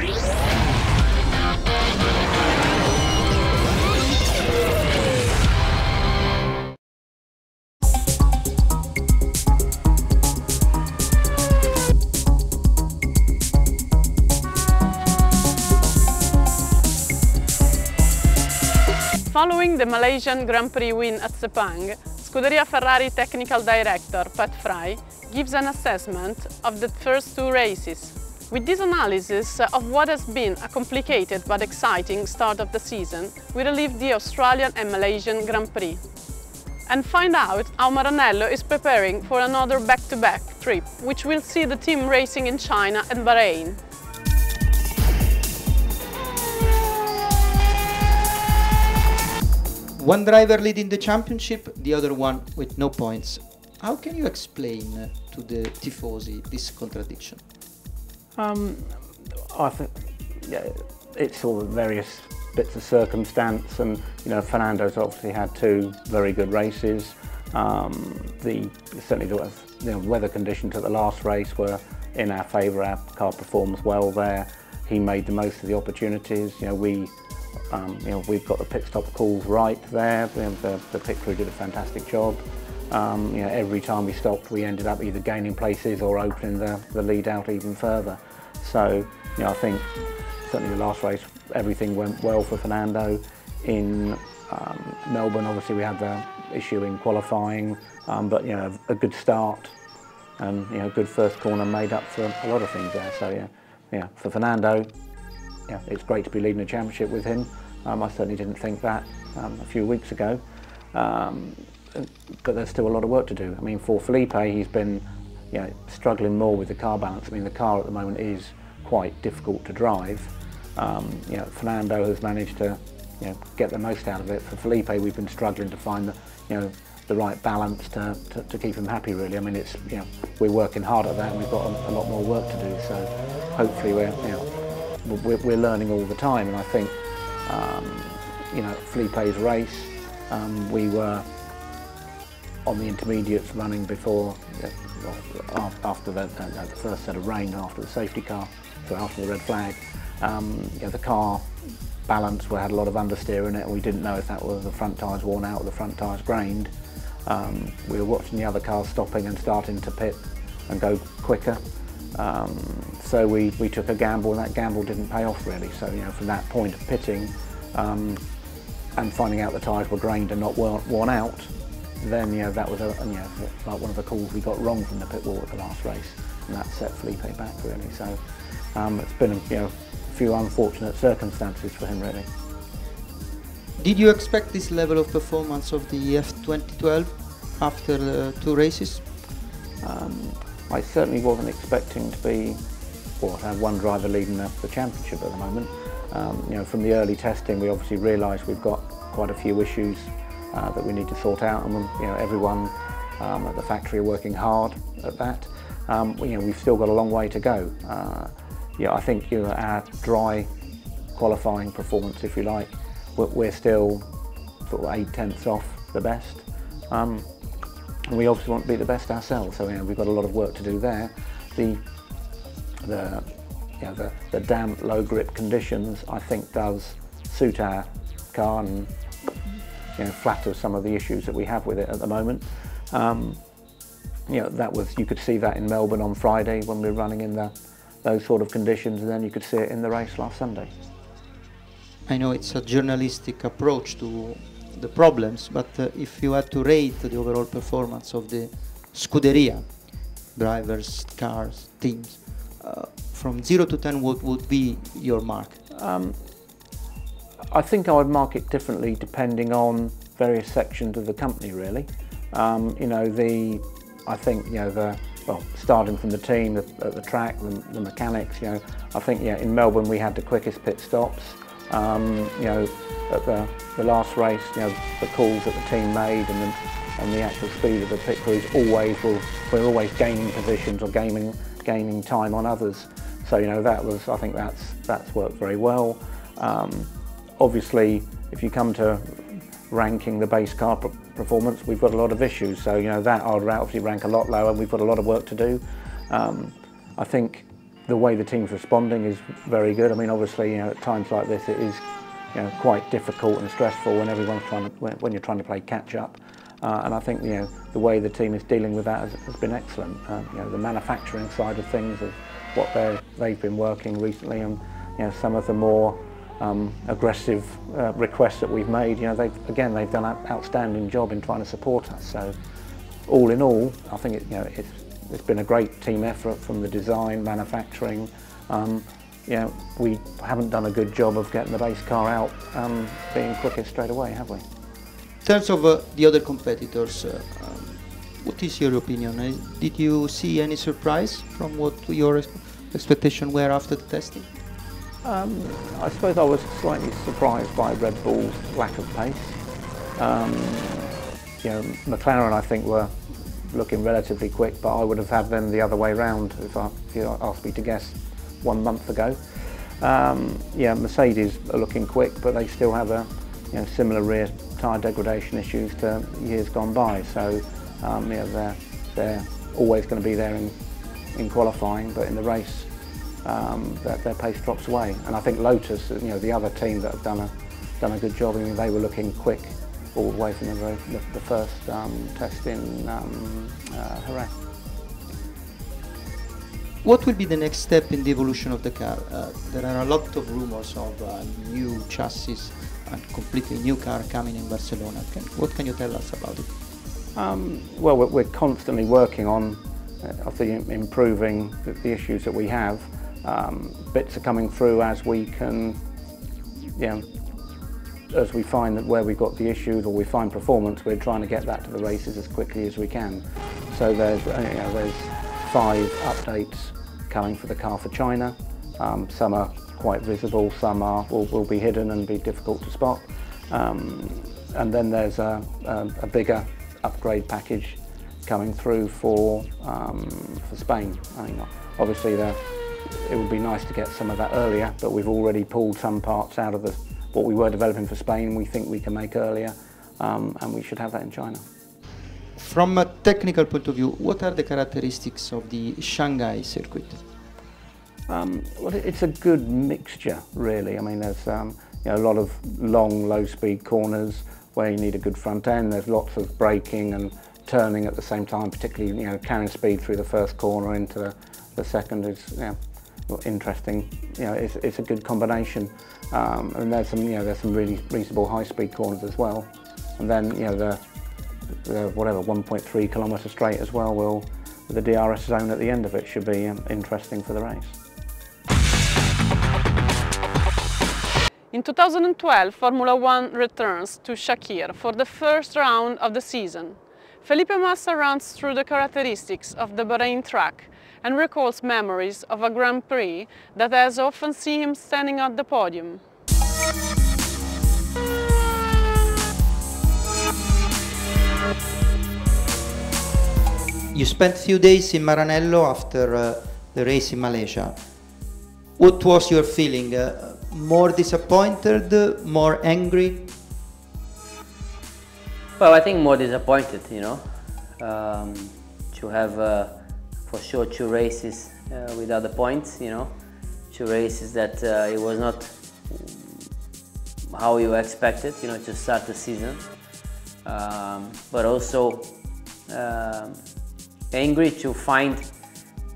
Following the Malaysian Grand Prix win at Sepang, Scuderia Ferrari Technical Director Pat Fry gives an assessment of the first two races. With this analysis of what has been a complicated but exciting start of the season, we relive the Australian and Malaysian Grand Prix and find out how Maranello is preparing for another back-to-back trip, which will see the team racing in China and Bahrain. One driver leading the championship, the other one with no points. How can you explain to the tifosi this contradiction? I think it's all the various bits of circumstance, and Fernando's obviously had two very good races. Certainly the weather conditions at the last race were in our favour. Our car performs well there. He made the most of the opportunities. We've got the pit stop calls right there. The pit crew did a fantastic job. Every time we stopped, we ended up either gaining places or opening the lead out even further. So, I think certainly the last race, everything went well for Fernando. In Melbourne, obviously we had the issue in qualifying, but a good start and good first corner made up for a lot of things there. So for Fernando, it's great to be leading the championship with him. I certainly didn't think that a few weeks ago, but there's still a lot of work to do. I mean, for Felipe, he's been struggling more with the car balance. I mean, the car at the moment is quite difficult to drive. Fernando has managed to get the most out of it. For Felipe, we've been struggling to find the right balance to keep him happy, really. I mean, we're working hard at that, and we've got a lot more work to do. So hopefully we're learning all the time, and I think Felipe's race, we were on the intermediates running before, after the first set of rain, after the safety car, so after the red flag. The car balance, we had a lot of understeer in it, and we didn't know if that was the front tyres worn out or the front tyres grained. We were watching the other cars stopping and starting to pit and go quicker. So we took a gamble, and that gamble didn't pay off really. So from that point of pitting and finding out the tyres were grained and not worn out, then that was like one of the calls we got wrong from the pit wall at the last race, and that set Felipe back really. So it's been a few unfortunate circumstances for him really. Did you expect this level of performance of the F2012 after the two races? I certainly wasn't expecting to have one driver leading the championship at the moment. From the early testing, we obviously realised we've got quite a few issues that we need to sort out, and everyone at the factory are working hard at that. We've still got a long way to go. I think our dry qualifying performance, if you like, we're still sort of 8/10ths off the best. And we obviously want to be the best ourselves, so we've got a lot of work to do there. The damp, low grip conditions, I think, does suit our car and flatters some of the issues that we have with it at the moment. You could see that in Melbourne on Friday when we were running in those sort of conditions, and then you could see it in the race last Sunday. I know it's a journalistic approach to the problems, but if you had to rate the overall performance of the Scuderia, drivers, cars, teams, from 0 to 10, what would be your mark? I think I would mark it differently depending on various sections of the company, really. Starting from the team at the track, the mechanics, I think, in Melbourne we had the quickest pit stops. At the last race, the calls that the team made and the actual speed of the pit crews we're always gaining positions or gaining time on others. So I think that's worked very well. Obviously, if you come to ranking the base car performance, we've got a lot of issues. So that I would obviously rank a lot lower, and we've got a lot of work to do. I think the way the team's responding is very good. I mean, obviously, at times like this, it is, quite difficult and stressful when everyone's when you're trying to play catch up. And I think, the way the team is dealing with that has been excellent. The manufacturing side of things, of what they've been working recently, and some of the more aggressive requests that we've made. They've done an outstanding job in trying to support us. So, all in all, I think it's been a great team effort from the design, manufacturing. We haven't done a good job of getting the base car out being quickest straight away, have we? In terms of the other competitors, what is your opinion? Did you see any surprise from what your expectations were after the testing? I suppose I was slightly surprised by Red Bull's lack of pace. McLaren, I think, were looking relatively quick, but I would have had them the other way round if you asked me to guess 1 month ago. Mercedes are looking quick, but they still have a similar rear tyre degradation issues to years gone by. So they're always going to be there in qualifying, but in the race their pace drops away. And I think Lotus, the other team that have done a good job. I mean, they were looking quick all the way from the first test in Jerez. What will be the next step in the evolution of the car? There are a lot of rumors of new chassis and completely new car coming in Barcelona. What can you tell us about it? Well, we're constantly working on improving the issues that we have. Bits are coming through as we can, as we find that where we've got the issues or we find performance, we're trying to get that to the races as quickly as we can. So there's 5 updates coming for the car for China. Some are quite visible, some will be hidden and be difficult to spot. And then there's a bigger upgrade package coming through for Spain. I mean, obviously it would be nice to get some of that earlier, but we've already pulled some parts out of what we were developing for Spain. We think we can make earlier, and we should have that in China. From a technical point of view, what are the characteristics of the Shanghai circuit? Well, it's a good mixture, really. I mean, there's a lot of long, low-speed corners where you need a good front end. There's lots of braking and turning at the same time, particularly carrying speed through the first corner into the second is interesting. It's a good combination. And there's some really reasonable high-speed corners as well. And then the 1.3 kilometre straight as well with the DRS zone at the end of it should be interesting for the race. In 2012, Formula One returns to Shakir for the first round of the season. Felipe Massa runs through the characteristics of the Bahrain track and recalls memories of a Grand Prix that has often seen him standing at the podium. You spent a few days in Maranello after the race in Malaysia. What was your feeling? More disappointed, more angry? Well, I think more disappointed, to have for sure 2 races without the points, 2 races that it was not how you expected, to start the season, but also angry to find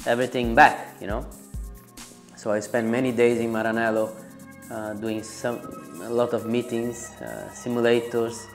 everything back, So I spent many days in Maranello doing a lot of meetings, simulators,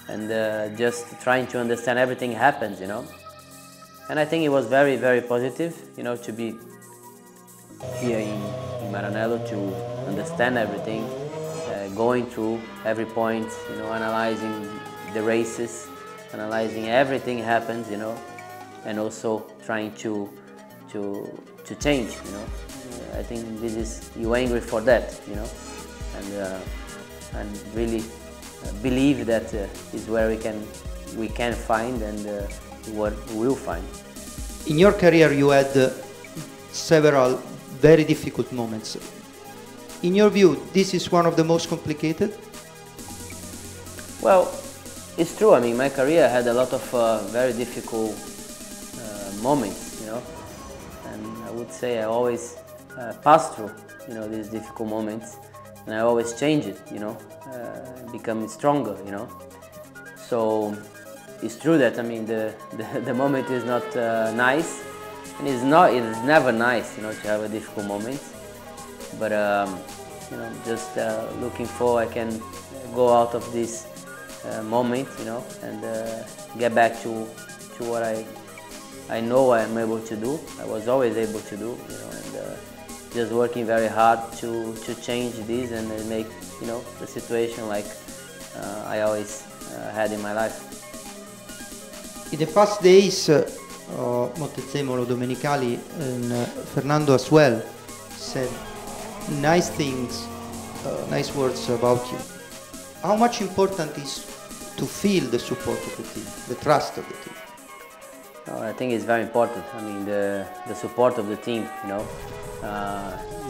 and just trying to understand everything happens, And I think it was very, very positive, to be here in Maranello to understand everything, going through every point, analyzing the races, analyzing everything happens, and also trying to change, I think this is, you're angry for that, and really believe that is where we can find and what we will find. In your career you had several very difficult moments. In your view, this is one of the most complicated? Well, it's true. I mean, my career had a lot of very difficult moments, and I would say I always pass through, you know, these difficult moments, and I always change it, you know, become stronger, you know. So it's true that, I mean, the moment is not nice, and it's never nice, you know, to have a difficult moment. But you know, just looking for I can go out of this moment, you know, and get back to what I know I am able to do. I was always able to do, you know, and just working very hard to change this and make, you know, the situation like I always had in my life. In the past days, Montezemolo, Domenicali, and Fernando as well said nice things, nice words about you. How much important is to feel the support of the team, the trust of the team? I think it's very important. I mean, the support of the team, you know,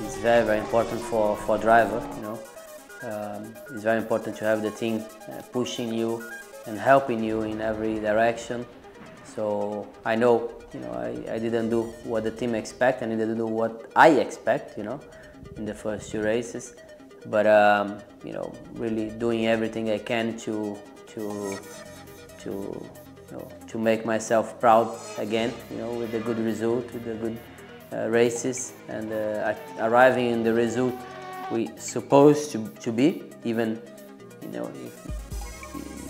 is very, very important for a driver, you know. It's very important to have the team pushing you and helping you in every direction. So I know, you know, I didn't do what the team expect, and I didn't do what I expect, you know, in the first 2 races. But you know, really doing everything I can to make myself proud again, you know, with a good result, with the good races, and arriving in the result we supposed to be, even, you know, if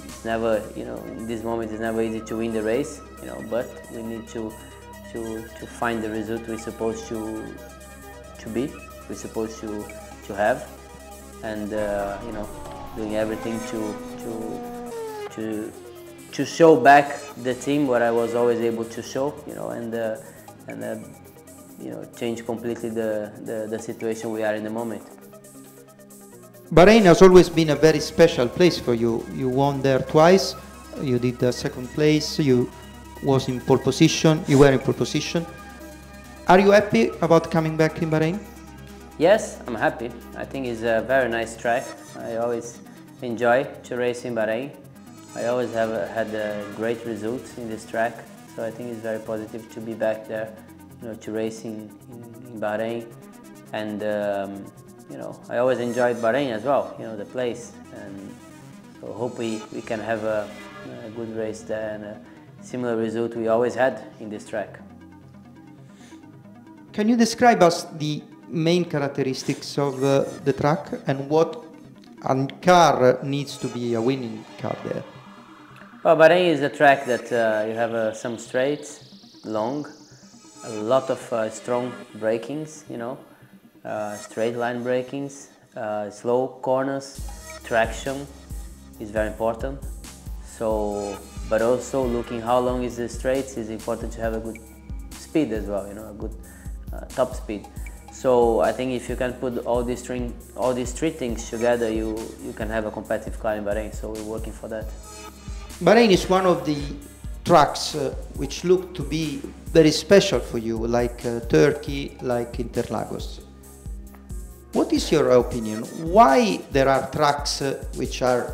it's never, you know, in this moment it's never easy to win the race, you know, but we need to find the result we're supposed to be, we're supposed to have, and you know, doing everything to show back the team what I was always able to show, you know, and you know, change completely the situation we are in the moment. Bahrain has always been a very special place for you. You won there twice. You did the second place. You were in pole position. Are you happy about coming back in Bahrain? Yes, I'm happy. I think it's a very nice track. I always enjoy to race in Bahrain. I always have had great results in this track, so I think it's very positive to be back there, you know, to race in Bahrain. And you know, I always enjoyed Bahrain as well, you know, the place, and so hope we can have a good race there and a similar result we always had in this track. Can you describe us the main characteristics of the track and what a car needs to be a winning car there? Well, Bahrain is a track that you have some straights, long, a lot of strong brakings, you know, straight line brakings, slow corners, traction is very important. So, but also looking how long is the straights is important to have a good speed as well, you know, a good top speed. So I think if you can put all these three things together, you can have a competitive car in Bahrain. So we're working for that. Bahrain is one of the tracks which look to be very special for you, like Turkey, like Interlagos. What is your opinion? Why there are tracks which are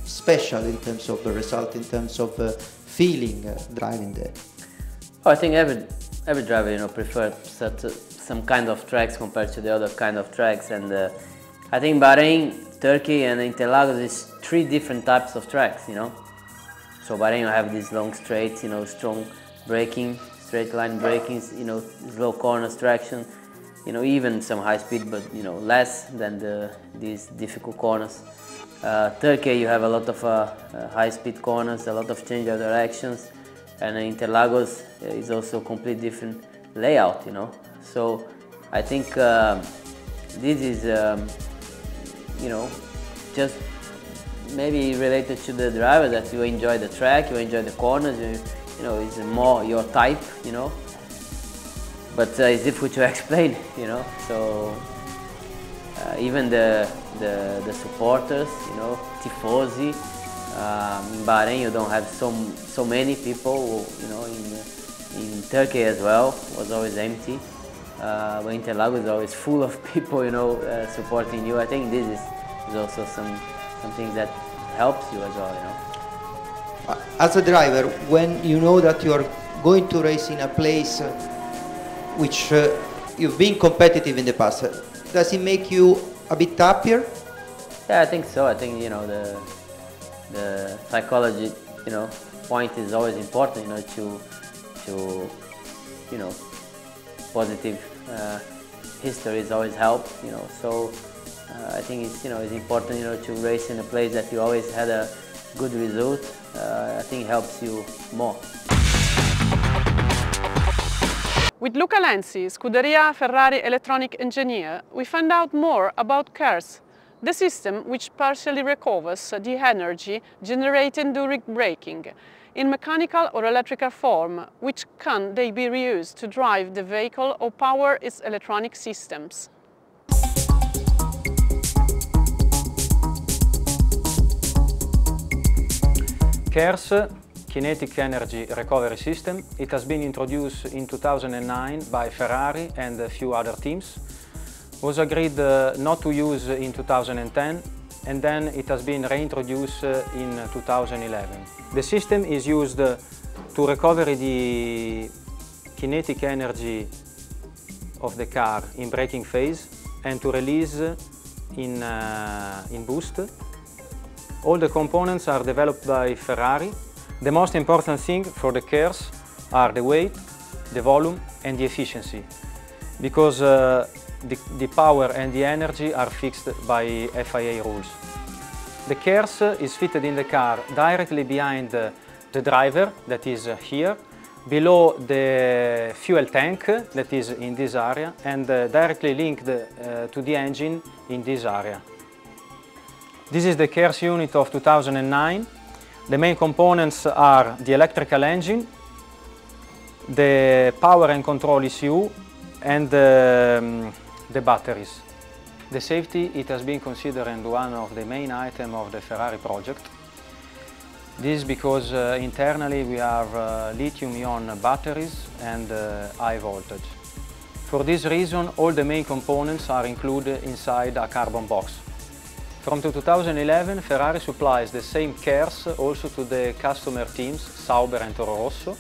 special in terms of the result, in terms of feeling driving there? Oh, I think every driver, you know, prefers some kind of tracks compared to the other kind of tracks, and I think Bahrain, Turkey, and Interlagos is 3 different types of tracks, you know. So Bahrain you have these long straights, you know, strong braking, straight line brakings, you know, slow corners, traction, you know, even some high speed, but you know, less than these difficult corners. Turkey you have a lot of high speed corners, a lot of change of directions, and Interlagos is also a completely different layout, you know. So I think this is, you know, just maybe related to the driver, that you enjoy the track, you enjoy the corners, you know, it's more your type, you know. But it's difficult to explain, you know. So even the supporters, you know, tifosi. In Bahrain you don't have so many people, you know. In Turkey as well was always empty. But Interlagos is always full of people, you know, supporting you. I think this is also something that helps you as well, you know. As a driver, when you know that you are going to race in a place which you've been competitive in the past. Does it make you a bit happier? Yeah, I think so. I think, you know, the psychology, you know, point is always important, you know, to you know, positive histories always help, you know. So I think it's, you know, it's important, you know, to race in a place that you always had a good result. I think helps you more. With Luca Lenzi, Scuderia Ferrari electronic engineer, we find out more about KERS, the system which partially recovers the energy generated during braking, in mechanical or electrical form, which can they be reused to drive the vehicle or power its electronic systems. KERS, Kinetic Energy Recovery System. It has been introduced in 2009 by Ferrari and a few other teams. Was agreed not to use in 2010, and then it has been reintroduced in 2011. The system is used to recover the kinetic energy of the car in braking phase and to release in boost. All the components are developed by Ferrari. The most important thing for the KERS are the weight, the volume and the efficiency, because the power and the energy are fixed by FIA rules. The KERS is fitted in the car directly behind the driver, that is here, below the fuel tank, that is in this area, and directly linked to the engine in this area. This is the KERS unit of 2009. The main components are the electrical engine, the power and control ECU, and the batteries. The safety, it has been considered one of the main items of the Ferrari project. This is because internally we have lithium-ion batteries and high voltage. For this reason, all the main components are included inside a carbon box. From 2011, Ferrari supplies the same KERS also to the customer teams Sauber and Toro Rosso.